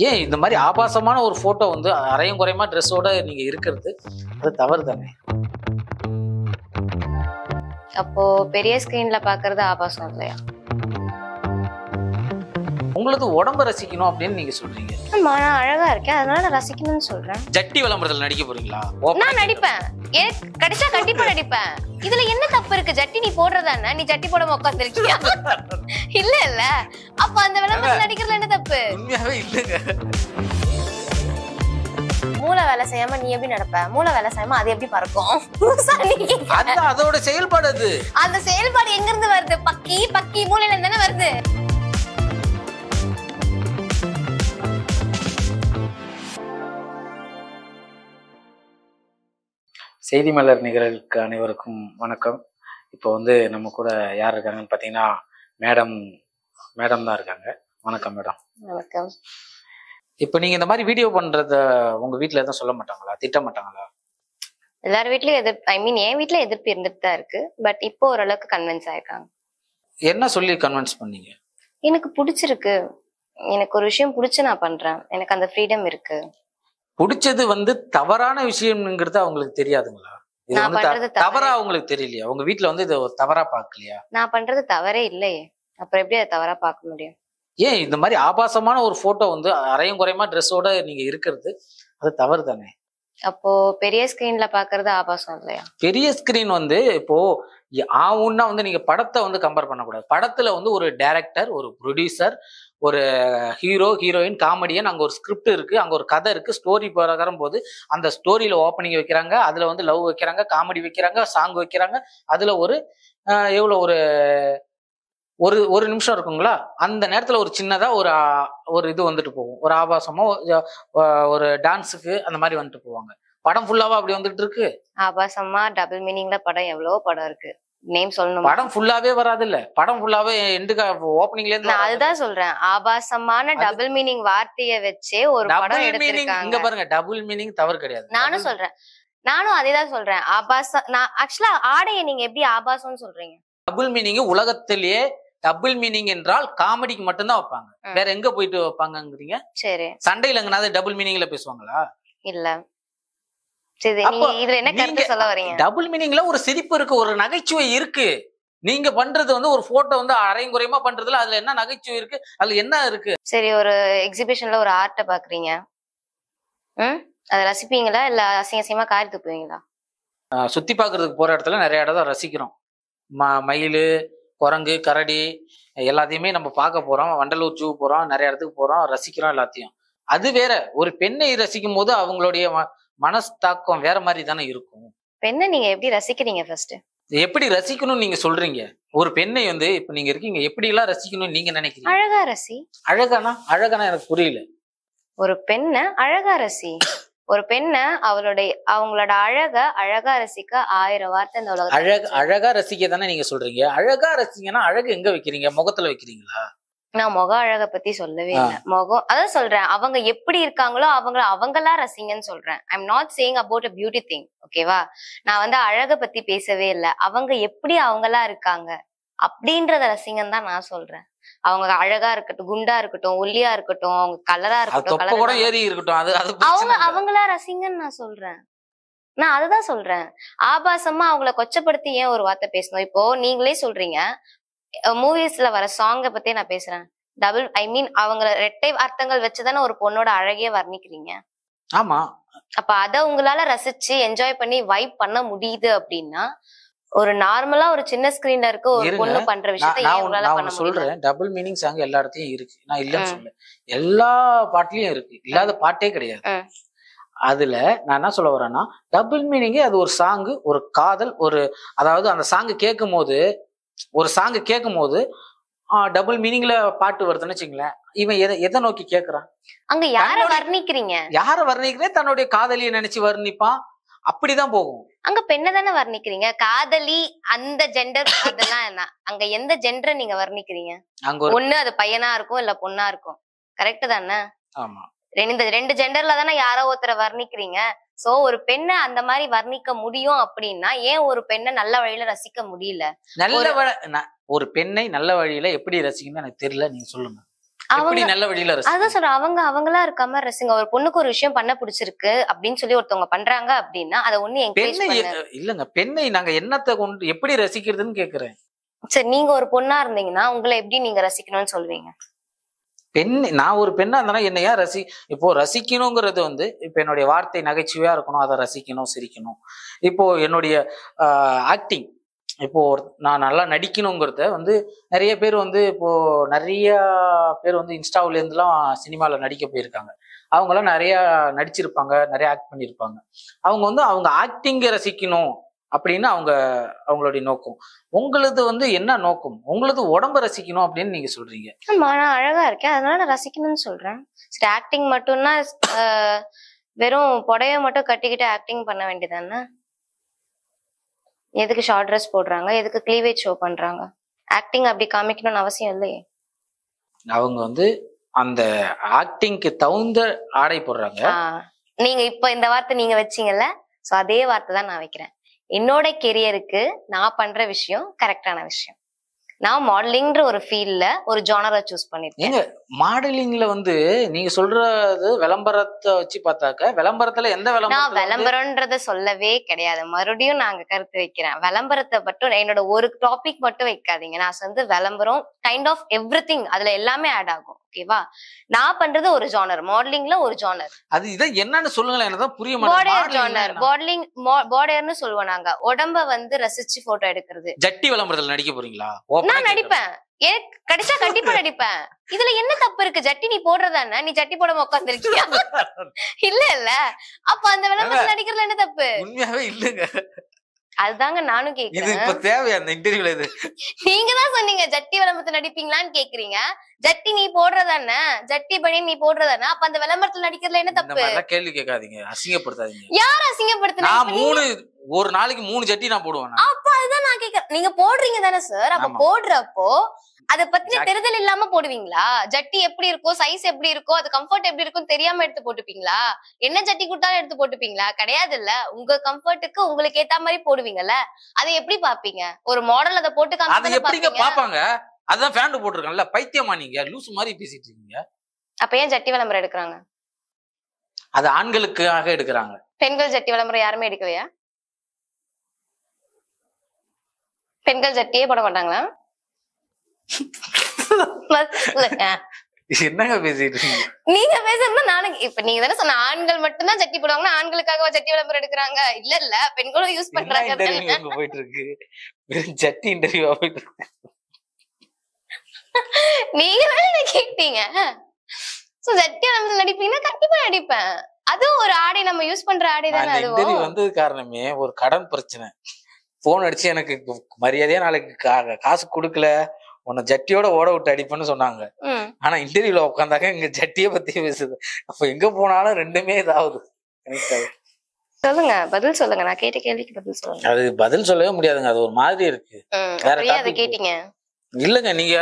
ஏன் இந்த மாதிரி ஆபாசமான ஒரு போட்டோ வந்து அரையும் குறையமா ட்ரெஸ்ஸோட நீங்க இருக்கிறது அது தவறு தானே? அப்போ பெரிய ஸ்கிரீன்ல பாக்குறது ஆபாசம் இல்லையா? உங்களுக்கு உடம்ப ரசிக்கணும் அப்படின்னு நீங்க சொல்றீங்க. ஆமா, நான் அழகா இருக்கேன், அதனால நான் ரசிக்கணும்னு சொல்றேன். ஜட்டி விளம்பரத்துல நடிக்க போறீங்களா? நான் நடிப்பேன், எனக்கு கிடைச்சா கண்டிப்பா நடிப்பேன். இதுல என்ன தப்பு இருக்கு? ஜட்டி நீ போடுறதானே, நீ ஜட்டி போடாம உட்காந்துருக்கியா? இல்ல இல்ல, அப்ப அந்த விளம்பரத்துல நடிக்கிறதுல என்ன தப்பு? உண்மையாவே இல்லங்க. மூளை வேலை செய்யாம நீ எப்படி நடப்ப? மூளை வேலை செய்யாம அது எப்படி பறக்கும்? அதோட செயல்பாடு அது. அந்த செயல்பாடு எங்க இருந்து வருது? பக்கி பக்கி மூளையில இருந்து தானே வருது. செய்தி மலர் நிகழ்வுக்கு அனைவருக்கும் வணக்கம். இப்போ வந்து நம்ம கூட யார் இருக்காங்கன்னு பார்த்தீங்கன்னா மேடம் தான் இருக்காங்க. வணக்கம் மேடம். வணக்கம். இப்போ நீங்க இந்த மாதிரி வீடியோ பண்றத உங்க வீட்டுல எதுவும் சொல்ல மாட்டாங்களா, திட்ட மாட்டாங்களா? எல்லார் வீட்லயும் எதிர்ப்பு, என் வீட்டுல எதிர்ப்பு இருந்துட்டு தான் இருக்கு. பட் இப்போ ஓரளவுக்கு கன்வின்ஸ் ஆயிருக்காங்க. என்ன சொல்லி கன்வின்ஸ் பண்ணீங்க? எனக்கு பிடிச்சிருக்கு, எனக்கு ஒரு விஷயம் பிடிச்சு நான் பண்றேன், எனக்கு அந்த ஃப்ரீடம் இருக்கு. பிடிச்சது வந்து தவறான விஷயம்ங்கிறது அவங்களுக்கு தெரியாதுங்களா? தவறா அவங்களுக்கு தெரியலையா? உங்க வீட்டுல வந்து இதை தவறா பாக்கலையா? நான் பண்றது தவறே இல்லையே, அப்புறம் எப்படி அதை தவறா பார்க்க முடியும்? ஏன் இந்த மாதிரி ஆபாசமான ஒரு போட்டோ வந்து அரையும் குறையமா ட்ரெஸ்ஸோட நீங்க இருக்கிறது அது தவறு தானே? அப்போ பெரிய ஸ்கிரீன்ல பாக்குறது ஆபாசம் இல்லையா? பெரிய ஸ்கிரீன் வந்து இப்போ ஆவுன்னா வந்து நீங்க படத்தை வந்து கம்பேர் பண்ணக்கூடாது. படத்துல வந்து ஒரு டைரக்டர், ஒரு ப்ரொடியூசர், ஒரு ஹீரோ, ஹீரோயின், காமெடியன், அங்க ஒரு ஸ்கிரிப்ட் இருக்கு, அங்க ஒரு கதை இருக்கு, ஸ்டோரி பிரகாரம் போது அந்த ஸ்டோரியில ஓப்பனிங் வைக்கிறாங்க, அதுல வந்து லவ் வைக்கிறாங்க, காமெடி வைக்கிறாங்க, சாங் வைக்கிறாங்க, அதுல ஒரு எவ்வளவு ஒரு ஒரு நிமிஷம் இருக்குங்களா, அந்த நேரத்துல ஒரு சின்னதா ஒரு இது வந்துட்டு போகும், ஒரு ஆபாசமோ ஒரு டான்ஸுக்கு அந்த மாதிரி வந்துட்டு போவாங்க. படம் ஃபுல்லாவா அப்படி வந்துட்டு இருக்கு? ஆபாசமா டபுள் மீனிங்ல படம் எவ்வளவோ படம் இருக்கு, நேம் சொல்லணும். படம் ஃபுல்லாவே வராது இல்ல, படம் ஃபுல்லாவே எண்டுக்கு ஓப்பனிங்ல இருந்து. நான் அதுதான் சொல்றேன், ஆபாசமான டபுள் மீனிங் வார்த்தையை வச்சே ஒரு படம் எடுத்திருக்காங்க. இங்க பாருங்க, டபுள் மீனிங் தவறு கிடையாது. நானும் அதேதான் சொல்றேன். ஆபாசம், நான் ஆக்சுவலா ஆடையை நீங்க எப்படி ஆபாசம்னு சொல்றீங்க? டபுள் மீனிங் உலகத்திலேயே டபுள் மீனிங் என்றால் காமெடிக்கு மட்டும்தான் வைப்பாங்க, வேற எங்க போயிட்டு வைப்பாங்கங்கிறீங்க? சரி, சண்டையில எங்கனாவது டபுள் மீனிங்ல பேசுவாங்களா? இல்ல. சரி, இதுல என்ன கருத்து சொல்ல வரீங்க? டபுள் மீனிங்ல ஒரு சிரிப்பு இருக்கு, ஒரு நகைச்சுவை இருக்கு. நீங்க பண்றது வந்து ஒரு போட்டோ வந்து அரையும் குறையமா பண்றதுல அதுல என்ன நகைச்சுவை இருக்கு, அதுல என்ன இருக்கு? சரி, ஒரு எக்ஸிபிஷன்ல ஒரு ஆர்ட்டை பாக்குறீங்க, அதை ரசிப்பீங்களா இல்ல அசிங்க அசிங்கமா காரி துப்புவீங்களா? சுத்தி பாக்குறதுக்கு போற இடத்துல நிறைய இடம் ரசிக்கிறோம். மயிலு, குரங்கு, கரடி எல்லாத்தையுமே நம்ம பார்க்க போறோம். வண்டலூர் ஜூ போறோம், நிறைய இடத்துக்கு போறோம், ரசிக்கிறோம் எல்லாத்தையும். அது வேற. ஒரு பெண்ணை ரசிக்கும் போது அவங்களுடைய மனஸ்தாக்கம் வேற மாதிரி தானே இருக்கும். பெண்ணை நீங்க எப்படி ரசிக்கிறீங்க? ஃபர்ஸ்ட் எப்படி ரசிக்கணும்னு நீங்க சொல்றீங்க? ஒரு பெண்ணை வந்து இப்ப நீங்க இருக்கீங்க, எப்படி எல்லாம் ரசிக்கணும்னு நீங்க நினைக்கிறீங்க? அழகா ரசி. அழகானா எனக்கு புரியல. ஒரு பெண்ணை அழகா ரசி. ஒரு பெண்ணை அவங்களோட அழகா ரசிக்க 1000 வார்த்தை இந்த உலகத்துல. அழகா ரசிக்க தானே நீங்க சொல்றீங்க. அழகா ரசிங்கன்னா அழகு எங்க வைக்கிறீங்க? முகத்துல வைக்கிறீங்களா? நான் முக அழக பத்தி சொல்லவே இல்லை. முகம் அதான் சொல்றேன், அவங்க எப்படி இருக்காங்களோ அவங்களா ரசிங்கன்னு சொல்றேன். I'm not saying about a beauty thing, ஓகேவா? நான் வந்து அழக பத்தி பேசவே இல்லை. அவங்க எப்படி அவங்களா இருக்காங்க அப்படின்றத ரசிங்கன்னு தான் நான் சொல்றேன். அவங்க அழகா இருக்கட்டும், குண்டா இருக்கட்டும், ஒல்லியா இருக்கட்டும், அவங்க கலரா இருக்கட்டும், அவங்களா ரசிங்கன்னு நான் சொல்றேன். நான் அதுதான் சொல்றேன். ஆபாசமா அவங்கள கொச்சப்படுத்தி ஏன் ஒரு வார்த்தை பேசணும்? இப்போ நீங்களே சொல்றீங்க, மூவிஸ்ல வர சாங்க பத்தி நான் பேசுறேன். அவங்க ரெட்டை அர்த்தங்கள் வச்சுதானே ஒரு பொண்ணோட அழகையே வர்ணிக்கிறீங்க. ஆமா. அப்ப அத உங்களால ரசிச்சு என்ஜாய் பண்ணி வைப் பண்ண முடியுது அப்படின்னா, ஒரு நார்மலா ஒரு சின்ன ஸ்கிரீன்ல இருக்க ஒரு பொண்ணு பண்ற விஷயத்தை ஏன் உங்களால பண்ண முடியல? சொல்றேன், டபுள் மீனிங் சாங் எல்லா இடத்துலயும் இருக்கு, நான் இல்லன்னு சொல்ல. எல்லா பாட்டுலயும் இருக்கு, இல்லாத பாட்டே கிடையாது. அதுல நான் என்ன சொல்ல வரேன்னா, டபுள் மீனிங்கே அது ஒரு சாங்கு, ஒரு காதல், அதாவது அந்த சாங்கு கேட்கும் போது டபுள் மீனிங்ல பாட்டு வருதுன்னு வச்சுங்களேன், இவன் எதை நோக்கி கேக்குறான்? அங்க யார வர்ணிக்கிறேன்? தன்னுடைய காதலியை நினைச்சு வர்ணிப்பான், அப்படிதான் போகும். அங்க பெண்ணை தானே வர்ணிக்கிறீங்க, காதலி, அந்த ஜெண்டர் அதெல்லாம் என்ன? அங்க எந்த ஜெண்டரை நீங்க வர்ணிக்கிறீங்க? அங்க ஒண்ணு அது பையனா இருக்கும் இல்ல பொண்ணா இருக்கும், கரெக்ட் தானே? ஆமா, இந்த 2 ஜெண்டர்ல தானே யாரோ ஒருத்தரை வர்ணிக்கிறீங்க. சோ ஒரு பெண்ணை அந்த மாதிரி வர்ணிக்க முடியும் அப்படின்னா ஏன் ஒரு பெண்ணை நல்ல வழியில ரசிக்க முடியல? ஒரு பெண்ணை நல்ல வழியில எப்படி ரசிக்கணும்னு எனக்கு தெரியல, நீங்க சொல்லுங்க. எப்படி நல்ல வழியில அதான் சொல்றேன், அவங்களா இருக்காம ரசிங்க. ஒரு பொண்ணுக்கு ஒரு விஷயம் பண்ண பிடிச்சிருக்கு அப்படின்னு சொல்லி ஒருத்தவங்க பண்றாங்க அப்படின்னா அதை ஒண்ணு என்கரேஜ் பண்ணு. இல்லங்க, பெண்ணை நாங்க என்னத்தை கொண்டு எப்படி ரசிக்கிறதுன்னு கேக்குறேன். சரி, நீங்க ஒரு பொண்ணா இருந்தீங்கன்னா உங்களை எப்படி நீங்க ரசிக்கணும்னு சொல்வீங்க? நான் ஒரு பெண்ணா இருந்தா என்ன ஏன் இப்போ ரசிக்கணுங்கிறது வந்து இப்போ என்னுடைய வார்த்தை நகைச்சுவையா இருக்கணும், அதை ரசிக்கணும், சிரிக்கணும். இப்போ என்னுடைய ஆக்டிங், இப்போ நான் நல்லா நடிக்கணுங்கிறத வந்து நிறைய பேர் வந்து இப்போ நிறைய பேர் வந்து இன்ஸ்டாவில இருந்துலாம் சினிமாவில் நடிக்க போயிருக்காங்க. அவங்களாம் நிறைய நடிச்சிருப்பாங்க, நிறைய ஆக்ட் பண்ணியிருப்பாங்க. அவங்க வந்து அவங்க ஆக்டிங்கை ரசிக்கணும் அப்படின்னு அவங்களுடைய நோக்கம். உங்களது வந்து என்ன நோக்கம்? உங்களது உடம்ப ரசிக்கணும் அப்படின்னு நீங்க சொல்றீங்க. நான் அழகா இருக்கேன் அதனால நான் ரசிக்கணும்னு சொல்றேன். சரி, ஆக்டிங் மட்டும்னா வெறும் புடவைய மட்டும் கட்டிக்கிட்டு ஆக்டிங் பண்ண வேண்டியதானே? எதுக்கு ஷார்ட் ட்ரெஸ் போடுறாங்க, எதுக்கு கிளீவேஜ் ஷோ பண்றாங்க? ஆக்டிங் அப்படி காமிக்கணும்னு அவசியம் இல்லையே. அவங்க வந்து அந்த ஆக்டிங்க்கு தகுந்த ஆடை போடுறாங்க. நீங்க இப்ப இந்த வார்த்தை நீங்க வச்சீங்கல்ல, சோ அதே வார்த்தை தான் நான் வைக்கிறேன். என்னோட கெரியருக்கு நான் பண்ற விஷயம் கரெக்டான விஷயம். நான் மாடலிங்ன்ற ஒரு ஃபீல்ட்ல ஒரு ஜானரை சூஸ் பண்ணிருக்கேன். மாடலிங்ல வந்து நீங்க சொல்றது விளம்பரத்தை வச்சு பார்த்தாக்க, விளம்பரத்துல எந்த நான் விளம்பரம்ன்றத சொல்லவே கிடையாது. மறுபடியும் நாங்க கருத்து வைக்கிறேன். விளம்பரத்தை மட்டும் என்னோட ஒரு டாபிக் மட்டும் வைக்காதீங்க. நான் வந்து விளம்பரம் கைண்ட் ஆஃப் எவ்ரிதிங், அதுல எல்லாமே ஆட் ஆகும். ஓகேவா? நான் பண்றது ஒரு ஜானர், மாடலிங்ல ஒரு ஜானர். அது இத என்னன்னு சொல்லுங்களேன், எனக்கு புரிய மாட்டேங்குது. ஜானர் மாடலிங், பாடியர்னு சொல்லுவோம் நாங்க. உடம்ப வந்து ரசிச்சு போட்டோ எடுக்கிறது. ஜட்டி விளம்பரத்துல நடிக்க போறீங்களா? நான் நடிப்பேன், எனக்கு கிடைச்சா கண்டிப்பா நடிப்பேன். இதுல என்ன தப்பு இருக்கு? ஜட்டி நீ போடுறதானே, நீ ஜட்டி போடாம உட்காந்துருக்கியா? இல்ல இல்ல, அப்ப அந்த விளம்பரத்துல நடிக்கிறதுல என்ன தப்பு? உண்மையாவே இல்லங்க. அதுதாங்க நானும் கேக்குறேன். இது இப்ப தேவையா அந்த இன்டர்வியூல? இது நீங்க தான் சொன்னீங்க ஜட்டி விளம்பரத்துல நடிப்பீங்களான்னு கேக்குறீங்க. ஜட்டி நீ போடுறதானே, ஜட்டி பனியன் நீ போடுறதானே, அப்ப அந்த விளம்பரத்துல நடிக்கிறதுல என்ன தப்பு? கேள்வி கேட்காதீங்க, அசிங்கப்படுத்தாதீங்க. யார் அசிங்கப்படுத்தினா? ஒரு நாளைக்கு 3 ஜட்டி நான் போடுவேன். அப்ப அதுதான் நான் கேக்குறேன். நீங்க போடுறீங்க தானே சார்? அப்ப போடுறப்போ அத பத்தின தெரிதல் இல்லாம போடுவீங்களா? ஜட்டி எப்படி இருக்கோ, சைஸ் எப்படி இருக்கோ, அது கம்ஃபர்ட் எப்படி இருக்கும் தெரியாம எடுத்து போட்டுப்பீங்களா? என்ன ஜட்டி கொடுத்தாலும் எடுத்து போட்டுப்பீங்களா? கிடையாது இல்ல. உங்க கம்ஃபர்ட்டுக்கு உங்களுக்கு ஏத்த மாதிரி போடுவீங்கல்ல, அதை எப்படி பாப்பீங்க? ஒரு மாடல் அதை போட்டு காமிச்சு எப்படிங்க பாப்பாங்க? அதான் ஃபேண்ட் போட்டுருக்காங்கல்ல. பைத்தியமா நீங்க? லூசு மாதிரி பேசிட்டு இருக்கீங்க. அப்ப ஏன் ஜட்டி விளம்பரம் எடுக்கிறாங்க? அது ஆண்களுக்காக எடுக்கிறாங்க. பெண்கள் ஜட்டி விளம்பரம் யாருமே எடுக்கலையா? பெண்கள் ஜட்டியே போட மாட்டாங்களா? என்னங்க பேசிட்டு இருக்கீங்க? நீங்க பேசுறதா நானும் இப்ப நீங்க தானே சொன்ன ஆண்கள் மட்டும்தான் ஜட்டி போடுவாங்கன்னா ஆண்களுக்காக ஜட்டி விளம்பரம் எடுக்கிறாங்க. இல்ல இல்ல, பெண்களும் யூஸ் பண்றாங்க. போயிட்டு இருக்கு ஜட்டி இன்டர்வியூ போயிட்டு இருக்கு. நீங்க தானே கேட்டீங்க. ஜட்டி விளம்பரத்துல நடிப்பீங்கன்னா கண்டிப்பா நடிப்பேன். அதுவும் ஒரு ஆடை, நம்ம யூஸ் பண்ற ஆடை தானே. அதுவும் வந்து காரணமே ஒரு கடன் பிரச்சனை. போன் அடிச்சு எனக்கு மரியாதையா நாளைக்கு காசு கொடுக்கல, உன்னை ஜட்டியோட ஓட விட்டு அடிப்பேன்னு சொன்னாங்க. ஆனா இன்டர்வியூல உட்காந்தாக்க இங்க ஜட்டிய பத்தி பேசுது. அப்ப எங்க போனாலும் ரெண்டுமே இதாவது. சொல்லுங்க, பதில் சொல்லுங்க. நான் கேட்ட கேள்விக்கு பதில் சொல்லுங்க. அது பதில் சொல்லவே முடியாதுங்க, அது ஒரு மாதிரி இருக்கு. அதை கேட்டீங்க இல்லங்க, நீங்க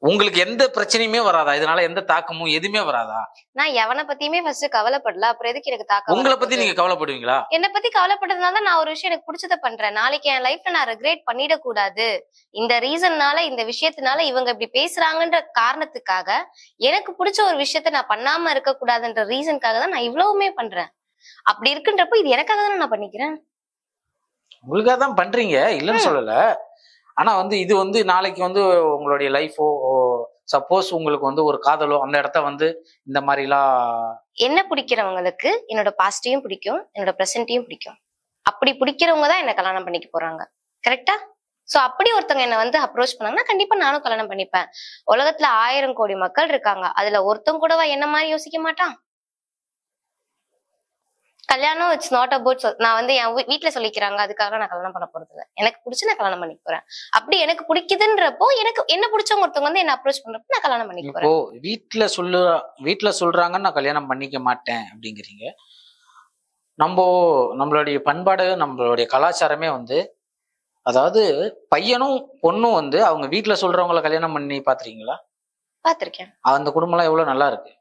உங்களுக்கு எந்த பிரச்சனையுமே வராதா? இதனால எந்த தாக்கமும் எதுவுமே வராதா? நான் எவனை பத்தியுமே ஃபர்ஸ்ட் கவலைப்படல, அப்புறம் எதுக்கு எனக்கு தாக்கம்? உங்களை பத்தி நீங்க கவலைப்படுவீங்களா? என்னை பத்தி கவலைப்பட்டதுனால நான் ஒரு விஷயம் எனக்கு பிடிச்சத பண்றேன். நாளைக்கு என் லைஃப்ல நான் ரெக்ரெட் பண்ணிட கூடாது. இந்த ரீசன்னால, இந்த விஷயத்தினால இவங்க இப்படி பேசுறாங்கன்ற காரணத்துக்காக எனக்கு பிடிச்ச ஒரு விஷயத்த நான் பண்ணாம இருக்க கூடாதுன்ற ரீசனுக்காக தான் நான் இவ்வளவுமே பண்றேன். அப்படி இருக்குன்றப்போ இது எனக்காக தானே நான் பண்ணிக்கிறேன். உங்களுக்காக தான் பண்றீங்க, இல்லைன்னு சொல்லல. ஆனா வந்து இது வந்து நாளைக்கு வந்து உங்களுடைய லைஃபோ, சப்போஸ் உங்களுக்கு வந்து ஒரு காதலோ, அந்த இடத்த வந்து இந்த மாதிரி எல்லாம் என்ன பிடிக்கிறவங்களுக்கு என்னோட பாஸ்டையும் பிடிக்கும், என்னோட பிரசன்டையும் பிடிக்கும். அப்படி பிடிக்கிறவங்க தான் என்ன கல்யாணம் பண்ணிக்க போறாங்க. கரெக்டா? சோ அப்படி ஒருத்தவங்க என்ன வந்து அப்ரோச் பண்ணாங்கன்னா கண்டிப்பா நானும் கல்யாணம் பண்ணிப்பேன். உலகத்துல 1000 கோடி மக்கள் இருக்காங்க, அதுல ஒருத்தவங்க கூடவா என்ன மாதிரி யோசிக்க மாட்டான்? கல்யாணம் இட்ஸ் நாட் அபவுட் நான் வந்து என் வீட்டுல சொல்லிக்கிறாங்க அதுக்காக நான் கல்யாணம் பண்ண போறது இல்லை. எனக்கு பிடிச்சு நான் கல்யாணம் பண்ணிக்க போறேன். அப்படி எனக்கு பிடிக்குதுன்றப்போ, எனக்கு என்ன பிடிச்சவங்க ஒருத்தவங்க வந்து என்ன அப்ரோச் பண்றப்போ நான் கல்யாணம் பண்ணிக்க போறேன். இப்போ வீட்டுல சொல்றாங்கன்னு நான் கல்யாணம் பண்ணிக்க மாட்டேன் அப்படிங்கிறீங்க. நம்மளுடைய பண்பாடு, நம்மளுடைய கலாச்சாரமே வந்து, அதாவது பையனும் பொண்ணும் வந்து அவங்க வீட்டுல சொல்றவங்களை கல்யாணம் பண்ணி பாத்துருக்கீங்களா? பாத்திருக்கேன். அந்த குடும்பம் எல்லாம் எவ்வளவு நல்லா இருக்கு.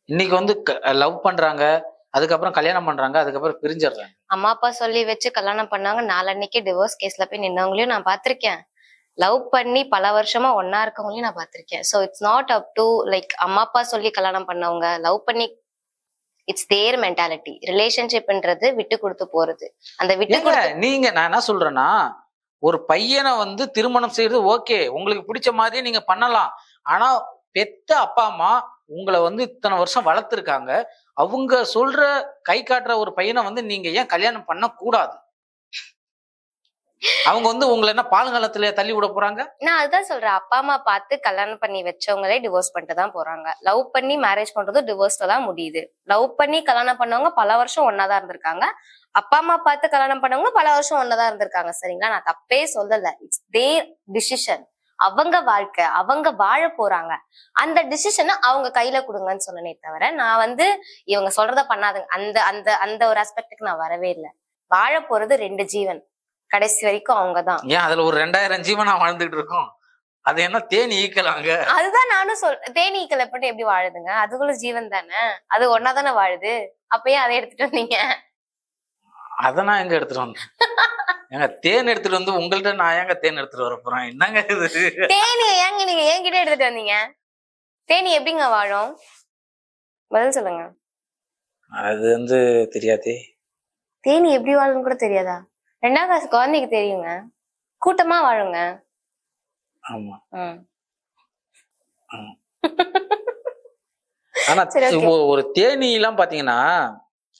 இன்னைக்கு வந்து லவ் பண்றாங்க, அதுக்கப்புறம் கல்யாணம் பண்றாங்க, அதுக்கப்புறம் பிரிஞ்சிடுறாங்க. அம்மா அப்பா சொல்லி வச்சு கல்யாணம் பண்ணாங்க, நாளன்னைக்கு டிவோர்ஸ் கேஸ்ல போய் நின்னவங்களையும் நான் பாத்திருக்கேன். லவ் பண்ணி பல வருஷமா ஒன்னா இருக்கவங்களையும் நான் பார்த்திருக்கேன். So it's not up to like அம்மா அப்பா சொல்லி கல்யாணம் பண்ணவங்க லவ் பண்ணி, இட்ஸ் தேர் மென்டாலிட்டி. ரிலேஷன்ஷிப்ன்றது விட்டு கொடுத்து போறது. அந்த விட்டு நீங்க நான் என்ன சொல்றேன்னா, ஒரு பையனை வந்து திருமணம் செய்யறது ஓகே, உங்களுக்கு பிடிச்ச மாதிரியே நீங்க பண்ணலாம். ஆனா பெத்த அப்பா அம்மா உங்களை வந்து இத்தனை வருஷம் வளர்த்துருக்காங்க, அவங்க சொல்ற கை காட்டுற ஒரு பையனை வந்து நீங்க ஏன் கல்யாணம் பண்ண கூடாது? அவங்க வந்து உங்களை என்ன பாலுங்காலத்துல தள்ளி விட போறாங்க? நான் அதுதான் சொல்றேன், அப்பா அம்மா பார்த்து கல்யாணம் பண்ணி வச்சவங்களே டிவோர்ஸ் பண்ணிட்டு தான் போறாங்க. லவ் பண்ணி மேரேஜ் பண்றது டிவோர்ஸ்ல தான் முடியுது. லவ் பண்ணி கல்யாணம் பண்ணவங்க பல வருஷம் ஒன்னாதான் இருந்திருக்காங்க. அப்பா அம்மா பார்த்து கல்யாணம் பண்ணவங்க பல வருஷம் ஒன்னாதான் இருந்திருக்காங்க. சரிங்களா? நான் தப்பே சொல்லல. It's their decision. அவங்க வாழ்க்கை, அவங்க வாழ போறாங்க. அந்த டிசிஷனை அவங்க கையில கொடுங்கன்னு சொன்னனே தவிர நான் வந்து இவங்க சொல்றத பண்ணாதுங்க அந்த அந்த அந்த ஒரு ஆஸ்பெக்டுக்கு நான் வரவே இல்லை. வாழ போறது 2 ஜீவன், கடைசி வரைக்கும் அவங்கதான். ஏன் அதுல ஒரு 2000 ஜீவனா வாழ்ந்துட்டு இருக்கோம்? அது என்ன தேனி ஈக்கலாங்க? அதுதான் நானும் சொல்றேன். தேனி ஈக்கல பட்டு எப்படி வாழுதுங்க? அதுக்குள்ள ஜீவன் தானே, அது ஒன்னா தானே வாழுது. அப்பயே அதை எடுத்துட்டு வந்தீங்க. அத நான் எங்க எடுத்துட்டு வந்தேன்? ஏங்க தேன் எடுத்துட்டு வந்து உங்கள்ட்ட நான் ஏங்க தேன் எடுத்துட்டு வர போறேன்? என்னங்க இது? தேனி ஏங்க நீங்க என்கிட்ட எடுத்துட்டு வந்தீங்க? தேனி எப்படிங்க வாழும்? பதில் சொல்லுங்க. அது வந்து தெரியாதே. தேனி எப்படி வாழும்னு கூட தெரியாதா? 2ஆம் கிளாஸ் குழந்தைக்கு தெரியுங்க. கூட்டமா வாழுங்க. ஆமா. ஆனா ஒரு தேனி எல்லாம் பாத்தீங்கன்னா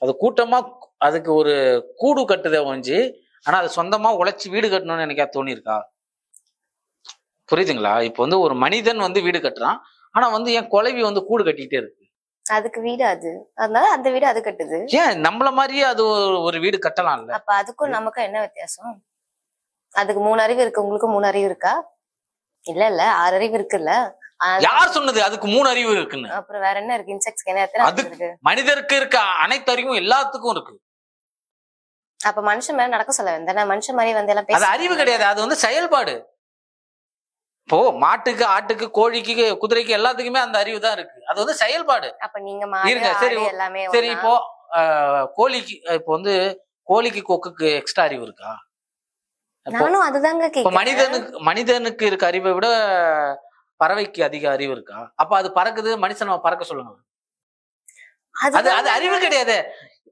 அது கூட்டமா அதுக்கு ஒரு கூடு கட்டுதே ஒழிஞ்சு, ஆனா அது சொந்தமா உழைச்சி வீடு கட்டணும்னு எனக்கு தோணி இருக்கா? புரியுதுங்களா? இப்ப வந்து ஒரு மனிதன் வந்து வீடு கட்டுறான், ஆனா வந்து என் குழவி வந்து கூடு கட்டிக்கிட்டே இருக்கு. அதுக்கு வீடு அது, அதனால அந்த வீடு அது கட்டுது. ஏன் நம்மள மாதிரியே அது ஒரு வீடு கட்டலாம்ல? அப்ப அதுக்கும் நமக்கும் என்ன வித்தியாசம்? அதுக்கு 3 அறிவு இருக்கு, உங்களுக்கு 3 அறிவு இருக்கா? இல்ல 6 அறிவு இருக்குல்ல. யார் சொன்னது அதுக்கு 3 அறிவு இருக்குன்னு? அப்புறம் வேற என்ன இருக்கு? இன்செக்ட்ஸ் என்ன இருக்கு? மனிதருக்கு இருக்க அனைத்து அறிவும் எல்லாத்துக்கும் இருக்கு. அப்ப மனுஷன் மேல நடக்க சொல்ல வேண்டாம். மனுஷன் மாதிரி வந்து எல்லாம் அது அறிவு கிடையாது, அது வந்து செயல்பாடு. இப்போ மாட்டுக்கு, ஆட்டுக்கு, கோழிக்கு, குதிரைக்கு எல்லாத்துக்குமே அந்த அறிவு தான் இருக்கு. அது வந்து செயல்பாடு. அப்ப நீங்க சரி இப்போ கோழிக்கு, இப்போ வந்து கோழிக்கு கொக்குக்கு எக்ஸ்ட்ரா அறிவு இருக்கா? நானும் அதுதாங்க கேக்குறேன். மனிதனுக்கு இருக்க அறிவை விட பறவைக்கு அதிக அறிவு இருக்கா? அப்ப அது பறக்குது, மனுஷனை பறக்க சொல்லுங்க. அது அறிவு கிடையாது.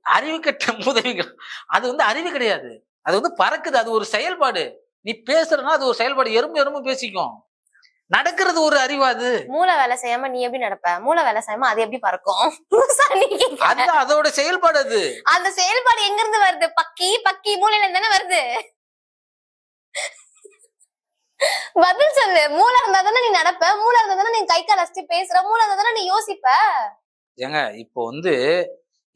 அறிவு கட்ட முதவிகள் அது வந்து அறிவு கிடையாது. அது வந்து பறக்குது, அது ஒரு செயல்பாடு. நீ பேசுறனா அது ஒரு செயல்பாடு. எறும்பு பேசிக்கும். நடக்கிறது ஒரு அறிவு. அது மூளை வேலை செய்யாம நீ எப்படி நடப்ப? மூளை வேலை செய்யாம அது எப்படி பறக்கும்? அதோட செயல்பாடு. அது அந்த செயல்பாடு எங்க இருந்து வருது? பக்கி மூளையில இருந்தானே வருது. பதில் சொல்லு. மூளை இருந்தா தானே நீ நடப்ப, மூளை இருந்தா தானே நீ கை கால் அசைச்சு பேசுற, மூளை இருந்தா தானே நீ யோசிப்ப. ஏங்க இப்போ வந்து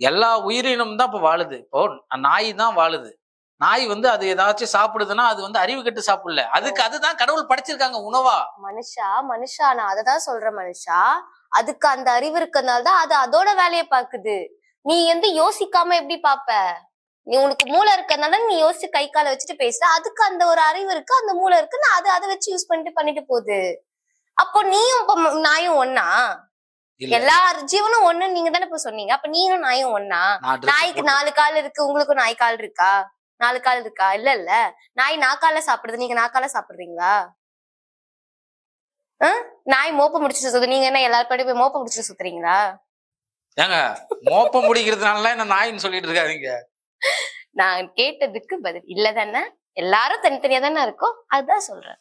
எல்லா உயிரினம் தான் இப்ப வாழுது. இப்போ நாய் தான் வாழுது. நாய் வந்து அது ஏதாச்சும் சாப்பிடுதுன்னா அது வந்து அறிவு கட்டு சாப்பிடல. அதுதான் கடவுள் படைச்சிருக்காங்க உணவா. மனுஷா நான் அததான் சொல்றேன். மனுஷா அதுக்கு அந்த அறிவு இருக்கனால்தான் அது அதோட வேலையை பாக்குது. நீ வந்து யோசிக்காம எப்படி பாப்ப? நீ உனக்கு மூளை இருக்கனால நீ யோசிச்சு கை காலை வச்சுட்டு பேசுற. அதுக்கு அந்த ஒரு அறிவு இருக்கு, அந்த மூளை இருக்கு, அதை வச்சு யூஸ் பண்ணிட்டு போகுது. அப்போ நீயும் நாயும் ஒன்னா? எல்லா ஜீவனும் ஒண்ணு நீங்க தானே இப்ப சொன்னீங்க. அப்ப நீங்களும் நாயும் ஒன்னா? நாய்க்கு 4 கால் இருக்கு, உங்களுக்கு நாய் கால் இருக்கா? 4 கால் இருக்கா? இல்ல நாய் 4 கால சாப்பிடுது, நீங்க 4 கால சாப்பிடுறீங்களா? நாய் மோப்ப முடிச்சுட்டு சுத்து, நீங்க என்ன எல்லாரும் போய் மோப்ப முடிச்சுட்டு சுத்துறீங்களா? ஏங்க மோப்ப முடிக்கிறதுனால என்ன நாயின்னு சொல்லிட்டு இருக்காதீங்க. நான் கேட்டதுக்கு பதில் இல்லதானே. எல்லாரும் தனித்தனியா தானே இருக்கோம், அதுதான் சொல்றேன்.